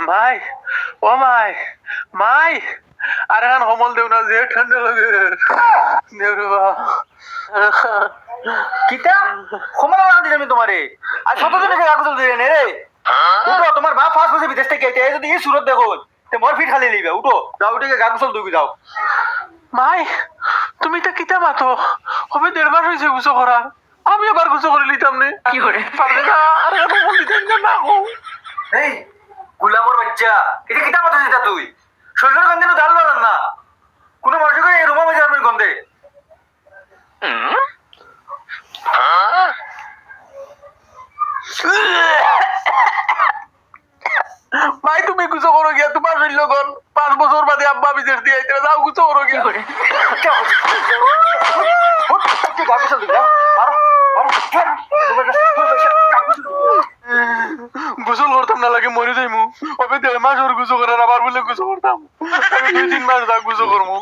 মাই ও মাই মাই আর এখন সমল দেও না যে ঠান্ডা লাগে দেউরবা কিতা ক্ষমা নাম দিলাম তোমারে আর শতজন এসে কাগজ দিলেন রে উঠো তোমার বাপ ফার্স্ট বসে বিদেশ থেকে এই যদি এই সুরত দেখো তে মোর ফিট খালি লিবে উঠো যাও উঠে কাগজ দুবি যাও মাই তুমি তো কিতা মাতো হবে 1.5 মাস হয়েছে গুছো করা আমি আবার গুছো করে লিতাম নে কি করে পারলে না আর এখন সমল দিতেন না গো এই গুলামর বাচ্চা এটা কিতা কথা যেটা তুই শরীরের গন্ধে ডাল বাজান না কোনো মানুষকে এই রুমা বাজার আমি গন্ধে মাই তুমি গুছো করো গিয়া তোমার শৈল্য গন 5 বছর বাদে আব্বা বিদেশ দিয়ে আইতে যাও গুছো করো কি গিয়া করে কাগজ দিবি মারো গোসল করতাম না লাগে মরে যাইমু ওবে 1.5 মাস ওর গুছো করার আবার বলে গুছো করতাম আমি 2-3 মাস দা গুছো করমু